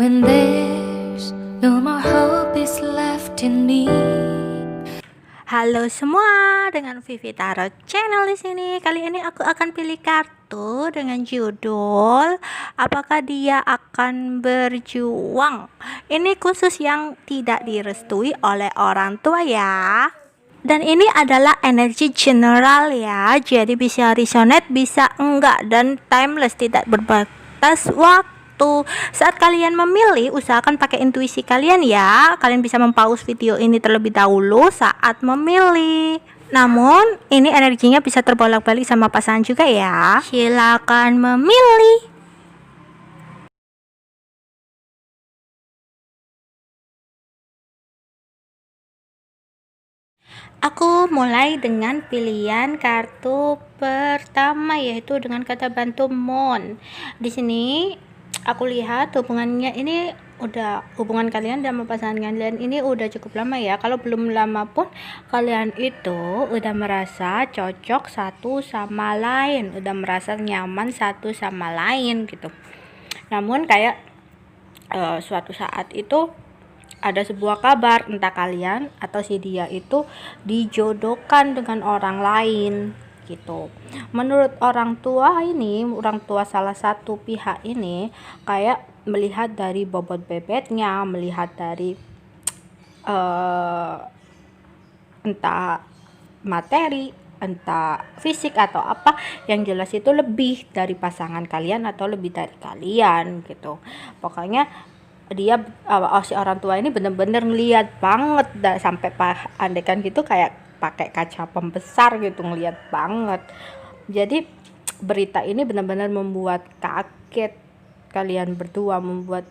When there's no more hope is left in me. Halo semua, dengan Vivi Tarot Channel di sini. Kali ini aku akan pilih kartu dengan judul apakah dia akan berjuang. Ini khusus yang tidak direstui oleh orang tua ya. Dan ini adalah energi general ya. Jadi bisa resonate, bisa enggak, dan timeless, tidak berbatas waktu. Saat kalian memilih, usahakan pakai intuisi kalian ya. Kalian bisa mempause video ini terlebih dahulu saat memilih. Namun, ini energinya bisa terbolak-balik sama pasangan juga ya. Silakan memilih. Aku mulai dengan pilihan kartu pertama, yaitu dengan kata bantu Moon. Di sini aku lihat hubungannya ini hubungan kalian sama pasangan kalian ini udah cukup lama ya. Kalau belum lama pun kalian itu udah merasa cocok satu sama lain, udah merasa nyaman satu sama lain gitu. Namun kayak suatu saat itu ada sebuah kabar, entah kalian atau si dia itu dijodohkan dengan orang lain gitu. Menurut orang tua salah satu pihak ini kayak melihat dari bobot bebeknya, melihat dari entah materi, entah fisik atau apa, yang jelas itu lebih dari pasangan kalian atau lebih dari kalian gitu. Pokoknya dia si orang tua ini bener-bener ngeliat banget sampai andekan gitu kayak pakai kaca pembesar gitu, ngeliat banget. Jadi berita ini benar-benar membuat kaget kalian berdua, membuat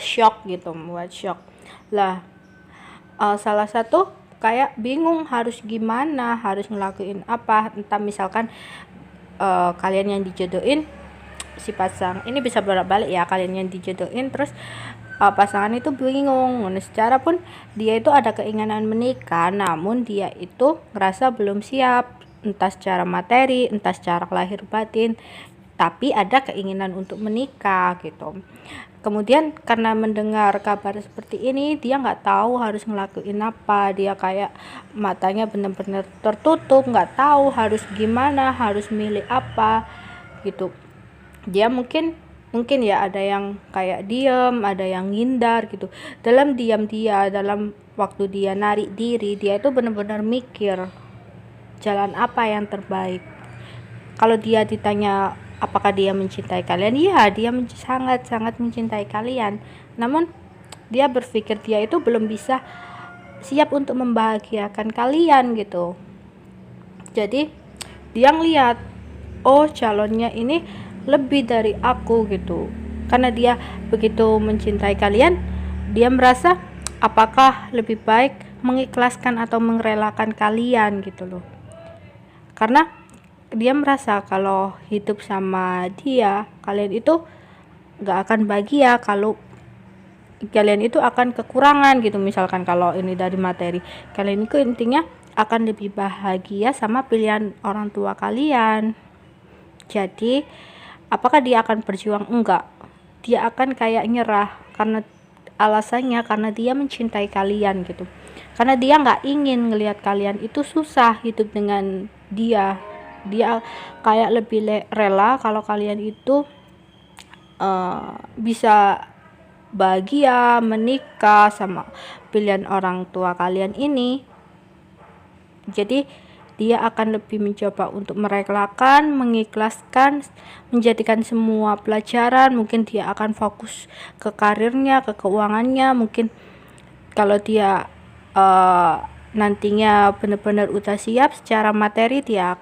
shock gitu, membuat shock lah. Salah satu kayak bingung harus gimana, harus ngelakuin apa. Entah misalkan kalian yang dijodohin, si pasang ini bisa bolak-balik ya, kalian yang dijodohin terus pasangan itu bingung. Secara pun dia itu ada keinginan menikah, namun dia itu ngerasa belum siap, entah secara materi, entah secara lahir batin, tapi ada keinginan untuk menikah gitu. Kemudian karena mendengar kabar seperti ini, dia nggak tahu harus ngelakuin apa. Dia kayak matanya benar-benar tertutup, nggak tahu harus gimana, harus milih apa gitu. Dia mungkin ya ada yang kayak diam, ada yang ngindar gitu. Dalam waktu dia narik diri, dia itu benar-benar mikir jalan apa yang terbaik. Kalau dia ditanya apakah dia mencintai kalian, iya, dia sangat-sangat mencintai kalian. Namun dia berpikir dia itu belum bisa siap untuk membahagiakan kalian gitu. Jadi dia ngeliat, oh calonnya ini lebih dari aku gitu. Karena dia begitu mencintai kalian, dia merasa apakah lebih baik mengikhlaskan atau merelakan kalian gitu loh. Karena dia merasa kalau hidup sama dia, kalian itu gak akan bahagia, kalau kalian itu akan kekurangan gitu. Misalkan kalau ini dari materi, kalian itu intinya akan lebih bahagia sama pilihan orang tua kalian. Jadi apakah dia akan berjuang? Enggak, dia akan kayak nyerah. Karena alasannya karena dia mencintai kalian gitu, karena dia nggak ingin ngelihat kalian itu susah hidup dengan dia. Dia kayak lebih rela kalau kalian itu bisa bahagia menikah sama pilihan orang tua kalian ini. Jadi dia akan lebih mencoba untuk merelakan, mengikhlaskan, menjadikan semua pelajaran. Mungkin dia akan fokus ke karirnya, ke keuangannya. Mungkin kalau dia nantinya benar-benar udah siap secara materi, dia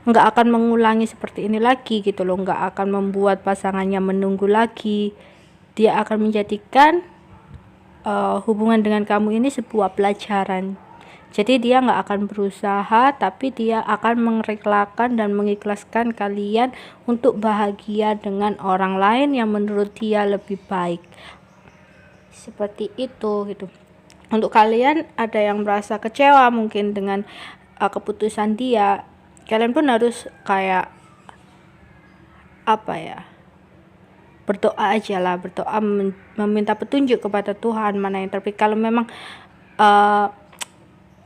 nggak akan mengulangi seperti ini lagi gitu loh, nggak akan membuat pasangannya menunggu lagi. Dia akan menjadikan hubungan dengan kamu ini sebuah pelajaran. Jadi dia nggak akan berusaha, tapi dia akan merelakan dan mengikhlaskan kalian untuk bahagia dengan orang lain yang menurut dia lebih baik. Seperti itu gitu. Untuk kalian ada yang merasa kecewa mungkin dengan keputusan dia, kalian pun harus kayak apa ya, berdoa aja lah, berdoa meminta petunjuk kepada Tuhan mana yang terbaik. Kalau memang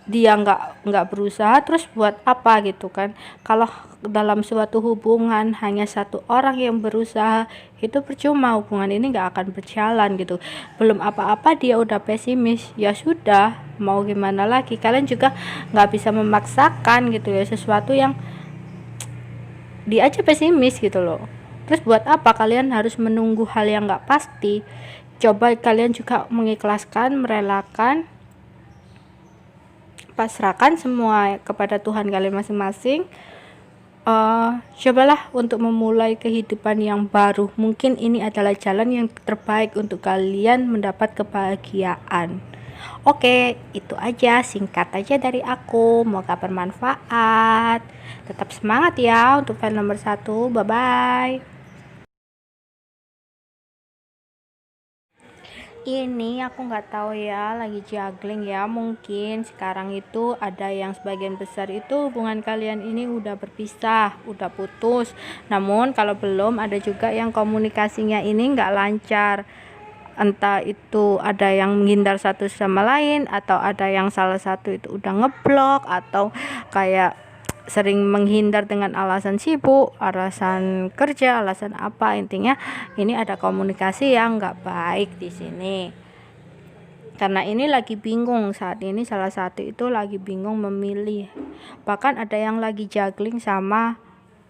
dia nggak berusaha, terus buat apa gitu kan? Kalau dalam suatu hubungan hanya satu orang yang berusaha, itu percuma, hubungan ini nggak akan berjalan gitu. Belum apa-apa dia udah pesimis, ya sudah, mau gimana lagi, kalian juga nggak bisa memaksakan gitu ya sesuatu yang dia aja pesimis gitu loh. Terus buat apa kalian harus menunggu hal yang nggak pasti? Coba kalian juga mengikhlaskan, merelakan, pasrahkan semua kepada Tuhan kalian masing-masing. Cobalah untuk memulai kehidupan yang baru. Mungkin ini adalah jalan yang terbaik untuk kalian mendapat kebahagiaan. Oke, itu aja, singkat aja dari aku. Semoga bermanfaat. Tetap semangat ya untuk file nomor 1. Bye bye. Ini aku nggak tahu ya, lagi juggling ya. Mungkin sekarang itu ada yang sebagian besar itu hubungan kalian ini udah berpisah, udah putus. Namun kalau belum, ada juga yang komunikasinya ini nggak lancar. Entah itu ada yang menghindar satu sama lain, atau ada yang salah satu itu udah ngeblok, atau kayak sering menghindar dengan alasan sibuk, alasan kerja, alasan apa. Intinya ini ada komunikasi yang nggak baik di sini. Karena ini lagi bingung saat ini, salah satu itu lagi bingung memilih. Bahkan ada yang lagi juggling sama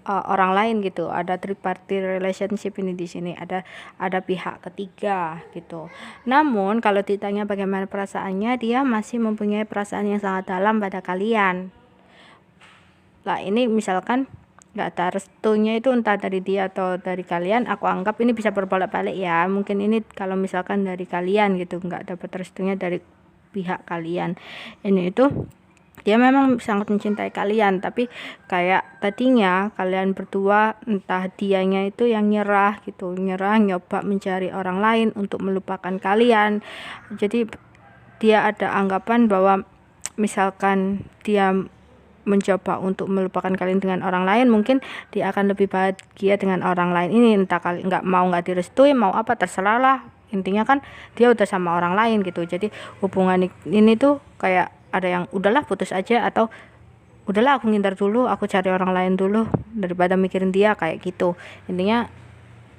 orang lain gitu. Ada tripartite relationship ini di sini. Ada pihak ketiga gitu. Namun kalau ditanya bagaimana perasaannya, dia masih mempunyai perasaan yang sangat dalam pada kalian. Lah ini misalkan nggak ada restunya, itu entah dari dia atau dari kalian. Aku anggap ini bisa berbolak-balik ya. Mungkin ini kalau misalkan dari kalian gitu, nggak dapat restunya dari pihak kalian. Ini itu dia memang sangat mencintai kalian, tapi kayak tadinya kalian berdua, entah dianya itu yang nyerah gitu, nyoba mencari orang lain untuk melupakan kalian. Jadi dia ada anggapan bahwa misalkan dia mencoba untuk melupakan kalian dengan orang lain, mungkin dia akan lebih bahagia dengan orang lain ini. Entah kalian nggak direstui, mau apa terserah lah. Intinya kan dia udah sama orang lain gitu. Jadi hubungan ini tuh kayak ada yang udahlah putus aja, atau udahlah aku ngindar dulu, aku cari orang lain dulu daripada mikirin dia, kayak gitu. Intinya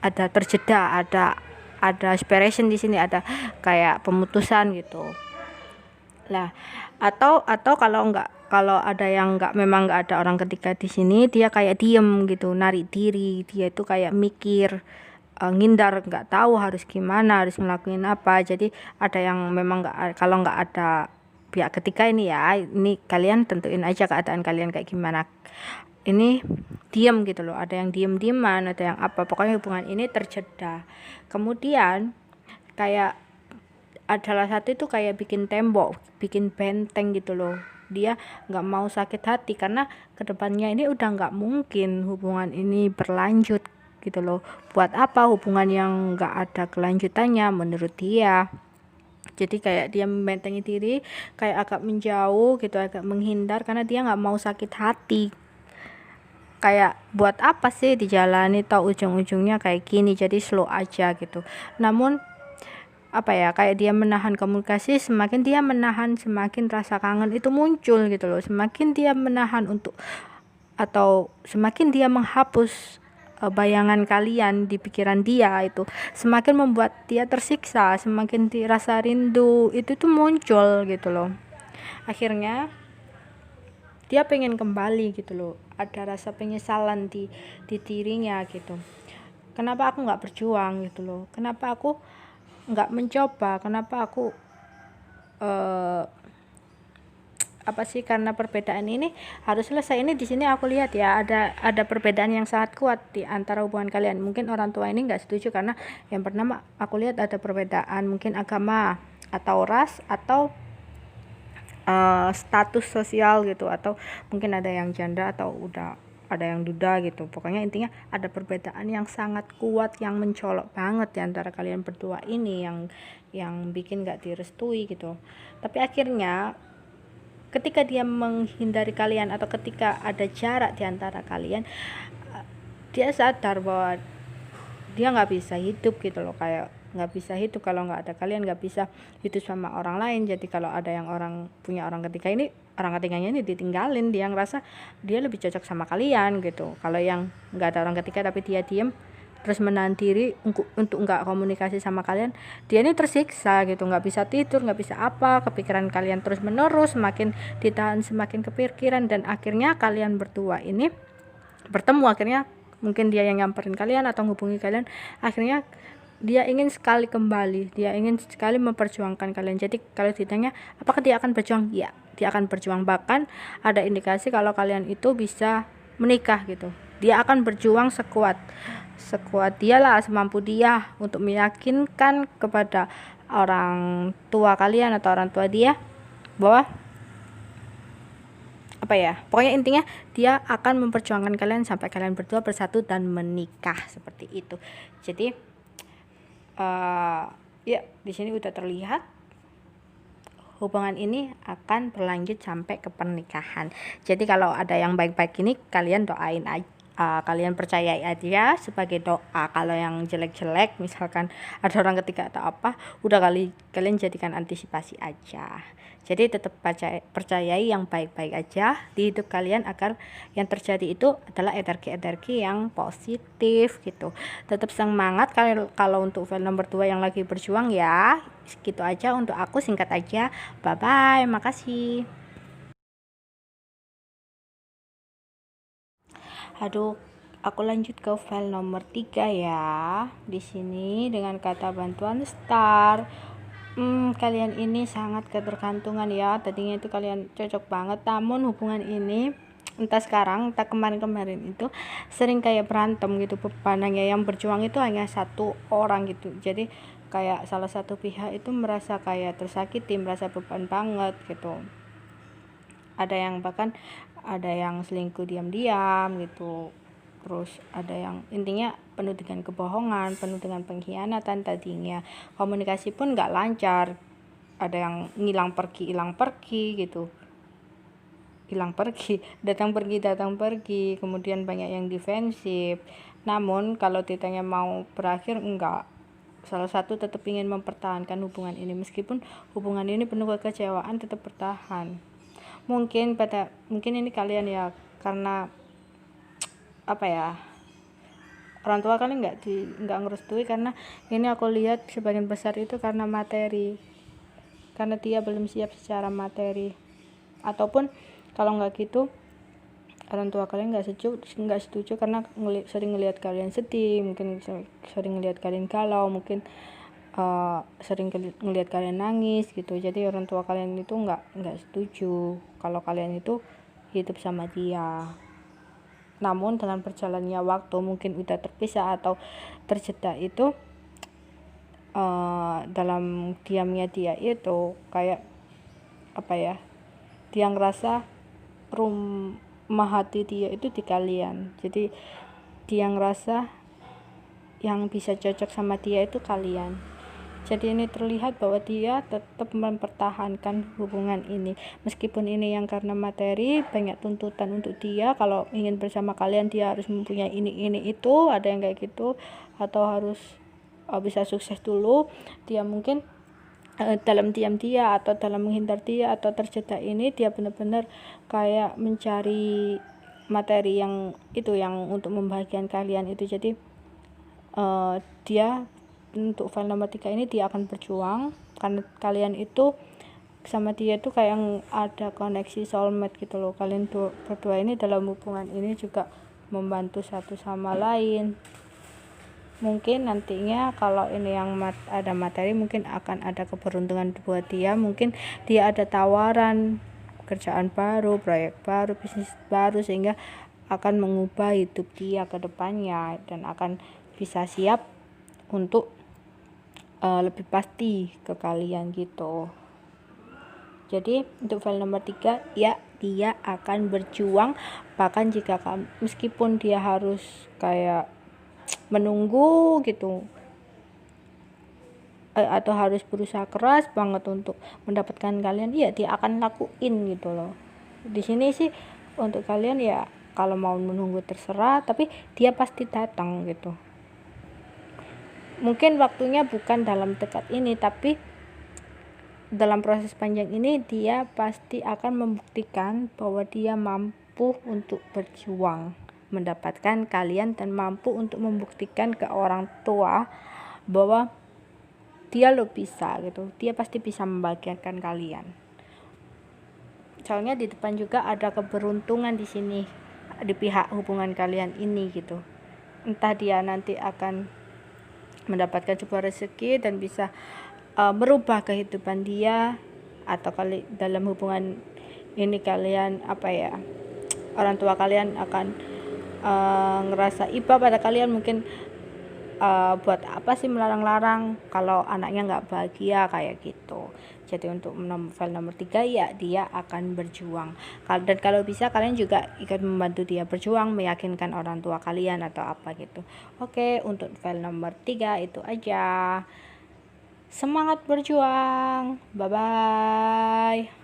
ada terjeda, ada separation di sini, ada kayak pemutusan gitu lah. Atau kalau ada yang memang nggak ada orang ketiga di sini, dia kayak diem gitu, narik diri, dia itu kayak mikir, ngindar, nggak tahu harus gimana, harus ngelakuin apa. Jadi ada yang memang nggak, kalau nggak ada pihak ketiga ini ya, ini kalian tentuin aja keadaan kalian kayak gimana. Ini diem gitu loh, ada yang diem-dieman, ada yang apa, pokoknya hubungan ini terjeda. Kemudian kayak adalah satu itu kayak bikin tembok, bikin benteng gitu loh. Dia nggak mau sakit hati karena kedepannya ini udah nggak mungkin hubungan ini berlanjut gitu loh. Buat apa hubungan yang nggak ada kelanjutannya menurut dia. Jadi kayak dia membentengi diri, kayak agak menjauh gitu, agak menghindar karena dia nggak mau sakit hati. Kayak buat apa sih dijalani, tau ujung-ujungnya kayak gini, jadi slow aja gitu. Namun apa ya, kayak dia menahan komunikasi, semakin dia menahan, semakin rasa kangen itu muncul gitu loh. Semakin dia menahan untuk, atau semakin dia menghapus bayangan kalian di pikiran dia, itu semakin membuat dia tersiksa, semakin dirasa rindu itu tuh muncul gitu loh. Akhirnya dia pengen kembali gitu loh, ada rasa penyesalan di dirinya gitu. Kenapa aku nggak berjuang gitu loh, kenapa aku nggak mencoba, kenapa aku apa sih, karena perbedaan ini harus selesai. Ini di sini aku lihat ya, ada perbedaan yang sangat kuat di antara hubungan kalian. Mungkin orang tua ini nggak setuju karena yang pertama aku lihat ada perbedaan mungkin agama, atau ras, atau status sosial gitu, atau mungkin ada yang janda, atau udah ada yang duda gitu. Pokoknya intinya ada perbedaan yang sangat kuat, yang mencolok banget di antara kalian berdua ini, yang bikin gak direstui gitu. Tapi akhirnya ketika dia menghindari kalian, atau ketika ada jarak di antara kalian, dia sadar bahwa dia nggak bisa hidup gitu loh, kayak nggak bisa hidup kalau nggak ada kalian, nggak bisa hidup sama orang lain. Jadi kalau ada yang orang punya orang ketiga ini, orang ketiganya ini ditinggalin, dia ngerasa dia lebih cocok sama kalian gitu. Kalau yang nggak ada orang ketiga tapi dia diem terus menahan diri untuk nggak komunikasi sama kalian, dia ini tersiksa gitu, nggak bisa tidur, nggak bisa apa, kepikiran kalian terus menerus, semakin ditahan semakin kepikiran, dan akhirnya kalian berdua ini bertemu. Akhirnya mungkin dia yang nyamperin kalian atau hubungi kalian, akhirnya dia ingin sekali kembali, dia ingin sekali memperjuangkan kalian. Jadi kalau ditanya apakah dia akan berjuang, ya dia akan berjuang, bahkan ada indikasi kalau kalian itu bisa menikah gitu. Dia akan berjuang sekuat dia lah, semampu dia untuk meyakinkan kepada orang tua kalian atau orang tua dia bahwa apa ya, pokoknya intinya dia akan memperjuangkan kalian sampai kalian berdua bersatu dan menikah, seperti itu. Jadi ya di sini udah terlihat hubungan ini akan berlanjut sampai ke pernikahan. Jadi kalau ada yang baik-baik ini kalian doain aja, kalian percayai aja sebagai doa. Kalau yang jelek-jelek misalkan ada orang ketiga atau apa, udah kalian jadikan antisipasi aja. Jadi tetap percayai yang baik-baik aja di hidup kalian, agar yang terjadi itu adalah energi-energi yang positif gitu. Tetap semangat. Kalau untuk file nomor 2 yang lagi berjuang, ya segitu aja untuk aku, singkat aja. Bye bye, makasih. Aduh, aku lanjut ke file nomor 3 ya. Di sini dengan kata bantuan star. Kalian ini sangat ketergantungan ya. Tadinya itu kalian cocok banget, namun hubungan ini entah sekarang entah kemarin-kemarin itu sering kayak berantem gitu bebanannya. Yang berjuang itu hanya satu orang gitu. Jadi kayak salah satu pihak itu merasa kayak tersakiti, merasa beban banget gitu. Ada yang bahkan ada yang selingkuh diam-diam gitu. Terus ada yang intinya penuh dengan kebohongan, penuh dengan pengkhianatan. Tadinya komunikasi pun nggak lancar, ada yang hilang pergi gitu, datang pergi, kemudian banyak yang defensif. Namun kalau ditanya mau berakhir, enggak. Salah satu tetap ingin mempertahankan hubungan ini, meskipun hubungan ini penuh kekecewaan, tetap bertahan. Mungkin ini kalian ya, karena apa ya, orang tua kalian nggak ngerestui, karena ini aku lihat sebagian besar itu karena materi, karena dia belum siap secara materi. Ataupun kalau nggak gitu, orang tua kalian nggak setuju karena sering ngelihat kalian sedih, mungkin sering ngelihat kalian galau, mungkin sering ngelihat kalian nangis gitu. Jadi orang tua kalian itu nggak setuju kalau kalian itu hidup sama dia. Namun dengan berjalannya waktu, mungkin udah terpisah atau terjeda itu, dalam diamnya dia itu kayak apa ya, dia ngerasa rumah hati dia itu di kalian. Jadi dia ngerasa yang bisa cocok sama dia itu kalian. Jadi ini terlihat bahwa dia tetap mempertahankan hubungan ini, meskipun ini yang karena materi, banyak tuntutan untuk dia. Kalau ingin bersama kalian dia harus mempunyai ini itu, ada yang kayak gitu, atau harus bisa sukses dulu. Dia mungkin dalam diam dia atau dalam menghindar dia atau terjeda ini, dia benar-benar kayak mencari materi yang itu, yang untuk membahagiakan kalian itu. Jadi dia untuk file nomor 3 ini dia akan berjuang, karena kalian itu sama dia itu kayak ada koneksi soulmate gitu loh. Kalian berdua ini dalam hubungan ini juga membantu satu sama lain. Mungkin nantinya kalau ini yang ada materi, mungkin akan ada keberuntungan buat dia. Mungkin dia ada tawaran pekerjaan baru, proyek baru, bisnis baru, sehingga akan mengubah hidup dia ke depannya dan akan bisa siap untuk lebih pasti ke kalian gitu. Jadi untuk file nomor 3 ya, dia akan berjuang, bahkan jika meskipun dia harus kayak menunggu gitu, atau harus berusaha keras banget untuk mendapatkan kalian, ya dia akan lakuin gitu loh. Di sini sih untuk kalian ya, kalau mau menunggu terserah, tapi dia pasti datang gitu. mungkin waktunya bukan dalam dekat ini, tapi dalam proses panjang ini dia pasti akan membuktikan bahwa dia mampu untuk berjuang mendapatkan kalian dan mampu untuk membuktikan ke orang tua bahwa dia lo bisa gitu. Dia pasti bisa membahagiakan kalian. Soalnya di depan juga ada keberuntungan di sini di pihak hubungan kalian ini gitu. Entah dia nanti akan mendapatkan sebuah rezeki dan bisa merubah kehidupan dia, atau kali dalam hubungan ini kalian orang tua kalian akan ngerasa iba pada kalian, mungkin buat apa sih melarang-larang kalau anaknya nggak bahagia kayak gitu. Jadi untuk file nomor 3 ya dia akan berjuang, dan kalau bisa kalian juga ikut membantu dia berjuang, meyakinkan orang tua kalian atau apa gitu. Oke, untuk file nomor 3 itu aja. Semangat berjuang. Bye bye.